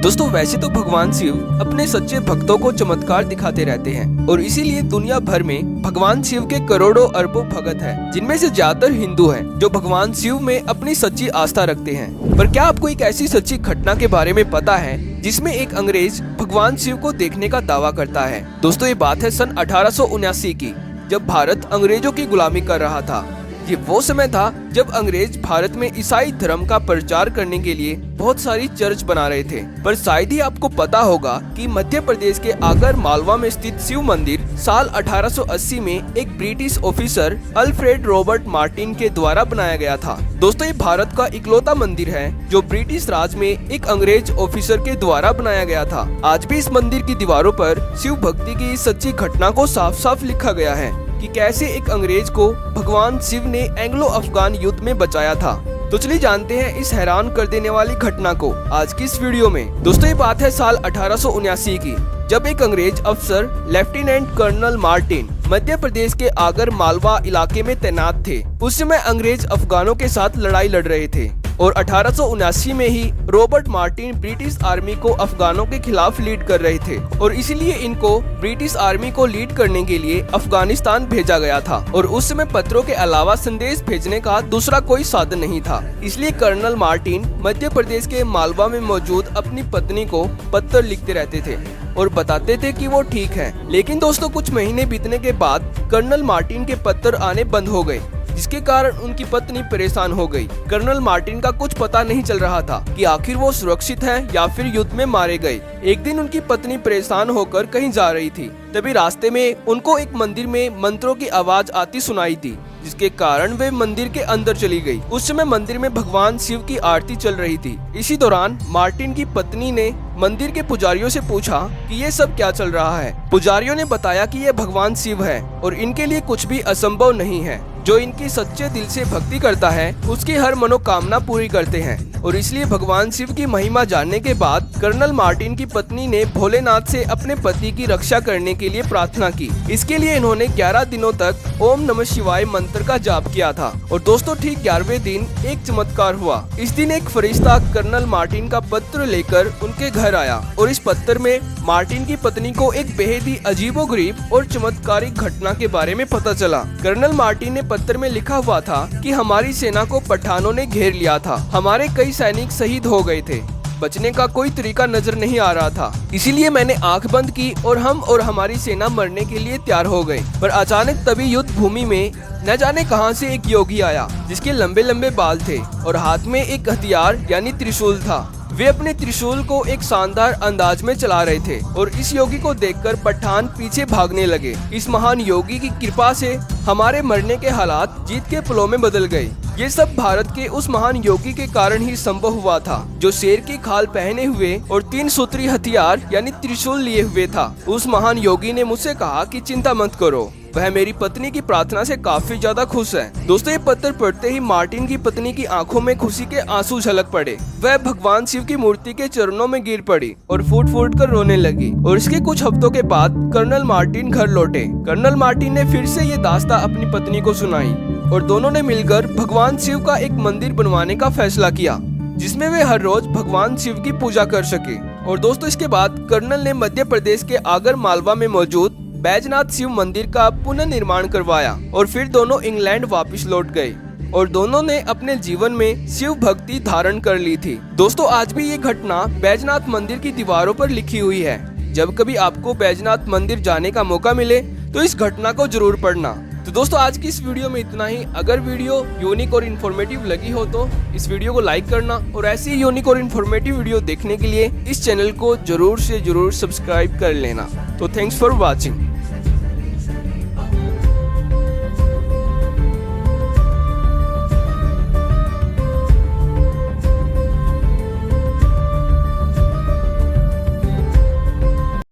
दोस्तों वैसे तो भगवान शिव अपने सच्चे भक्तों को चमत्कार दिखाते रहते हैं और इसीलिए दुनिया भर में भगवान शिव के करोड़ों अरबों भगत हैं, जिनमें से ज्यादातर हिंदू हैं जो भगवान शिव में अपनी सच्ची आस्था रखते हैं। पर क्या आपको एक ऐसी सच्ची घटना के बारे में पता है जिसमें एक अंग्रेज भगवान शिव को देखने का दावा करता है? दोस्तों ये बात है सन 1879 की, जब भारत अंग्रेजों की गुलामी कर रहा था। ये वो समय था जब अंग्रेज भारत में ईसाई धर्म का प्रचार करने के लिए बहुत सारी चर्च बना रहे थे। पर शायद ही आपको पता होगा कि मध्य प्रदेश के आगर मालवा में स्थित शिव मंदिर साल 1880 में एक British officer Alfred Robert Martin के द्वारा बनाया गया था। दोस्तों ये भारत का इकलौता मंदिर है जो ब्रिटिश राज में एक अंग्रेज ऑफिसर के द्वारा बनाया गया था। आज भी इस मंदिर की दीवारों पर शिव भक्ति की इस सच्ची घटना को साफ साफ लिखा गया है कि कैसे एक अंग्रेज को भगवान शिव ने एंग्लो अफगान युद्ध में बचाया था। तो चलिए जानते हैं इस हैरान कर देने वाली घटना को आज की इस वीडियो में। दोस्तों ये बात है साल 1879 की, जब एक अंग्रेज अफसर lieutenant colonel Martin Madhya Pradesh के आगर मालवा इलाके में तैनात थे। उस समय अंग्रेज अफगानों के साथ लड़ाई लड़ रहे थे और 1879 में ही रॉबर्ट मार्टिन ब्रिटिश आर्मी को अफगानों के खिलाफ लीड कर रहे थे और इसीलिए इनको ब्रिटिश आर्मी को लीड करने के लिए अफगानिस्तान भेजा गया था। और उस समय पत्रों के अलावा संदेश भेजने का दूसरा कोई साधन नहीं था, इसलिए कर्नल मार्टिन मध्य प्रदेश के मालवा में मौजूद अपनी पत्नी को पत्र लिखते रहते थे और बताते थे कि वो ठीक है। लेकिन दोस्तों कुछ महीने बीतने के बाद कर्नल मार्टिन के पत्र आने बंद हो गए, जिसके कारण उनकी पत्नी परेशान हो गई। कर्नल मार्टिन का कुछ पता नहीं चल रहा था कि आखिर वो सुरक्षित हैं या फिर युद्ध में मारे गए। एक दिन उनकी पत्नी परेशान होकर कहीं जा रही थी, तभी रास्ते में उनको एक मंदिर में मंत्रों की आवाज आती सुनाई दी, जिसके कारण वे मंदिर के अंदर चली गई। उस समय मंदिर में भगवान शिव की आरती चल रही थी। इसी दौरान मार्टिन की पत्नी ने मंदिर के पुजारियों से पूछा कि ये सब क्या चल रहा है। पुजारियों ने बताया कि ये भगवान शिव है और इनके लिए कुछ भी असंभव नहीं है। जो इनकी सच्चे दिल से भक्ति करता है उसकी हर मनोकामना पूरी करते हैं। और इसलिए भगवान शिव की महिमा जानने के बाद कर्नल मार्टिन की पत्नी ने भोलेनाथ से अपने पति की रक्षा करने के लिए प्रार्थना की। इसके लिए इन्होंने 11 दिनों तक ओम नमः शिवाय मंत्र का जाप किया था। और दोस्तों ठीक 11वें दिन एक चमत्कार हुआ। इस दिन एक फरिश्ता कर्नल मार्टिन का पत्र लेकर उनके घर आया और इस पत्र में मार्टिन की पत्नी को एक बेहद ही अजीबोगरीब और चमत्कारिक घटना के बारे में पता चला। कर्नल मार्टिन ने पत्र में लिखा हुआ था कि हमारी सेना को पठानों ने घेर लिया था, हमारे कई सैनिक शहीद हो गए थे, बचने का कोई तरीका नजर नहीं आ रहा था, इसीलिए मैंने आंख बंद की और हम और हमारी सेना मरने के लिए तैयार हो गए। पर अचानक तभी युद्ध भूमि में न जाने कहां से एक योगी आया जिसके लंबे लंबे बाल थे और हाथ में एक हथियार यानी त्रिशूल था। वे अपने त्रिशूल को एक शानदार अंदाज में चला रहे थे और इस योगी को देखकर पठान पीछे भागने लगे। इस महान योगी की कृपा से हमारे मरने के हालात जीत के पलों में बदल गए। ये सब भारत के उस महान योगी के कारण ही संभव हुआ था, जो शेर की खाल पहने हुए और 3 सूत्री हथियार यानी त्रिशूल लिए हुए था। उस महान योगी ने मुझसे कहा कि चिंता मत करो, वह मेरी पत्नी की प्रार्थना से काफी ज्यादा खुश है। दोस्तों ये पत्र पढ़ते ही मार्टिन की पत्नी की आंखों में खुशी के आंसू झलक पड़े। वह भगवान शिव की मूर्ति के चरणों में गिर पड़ी और फूट फूट कर रोने लगी। और इसके कुछ हफ्तों के बाद कर्नल मार्टिन घर लौटे। कर्नल मार्टिन ने फिर से ये दास्तां अपनी पत्नी को सुनाई और दोनों ने मिलकर भगवान शिव का एक मंदिर बनवाने का फैसला किया, जिसमें वे हर रोज भगवान शिव की पूजा कर सके। और दोस्तों इसके बाद कर्नल ने मध्य प्रदेश के आगर मालवा में मौजूद बैजनाथ शिव मंदिर का पुनर्निर्माण करवाया और फिर दोनों इंग्लैंड वापस लौट गए और दोनों ने अपने जीवन में शिव भक्ति धारण कर ली थी। दोस्तों आज भी ये घटना बैजनाथ मंदिर की दीवारों पर लिखी हुई है। जब कभी आपको बैजनाथ मंदिर जाने का मौका मिले तो इस घटना को जरूर पढ़ना। तो दोस्तों आज की इस वीडियो में इतना ही। अगर वीडियो यूनिक और इन्फॉर्मेटिव लगी हो तो इस वीडियो को लाइक करना और ऐसी ही यूनिक और इन्फॉर्मेटिव वीडियो देखने के लिए इस चैनल को जरूर से जरूर सब्सक्राइब कर लेना। तो थैंक्स फॉर वॉचिंग।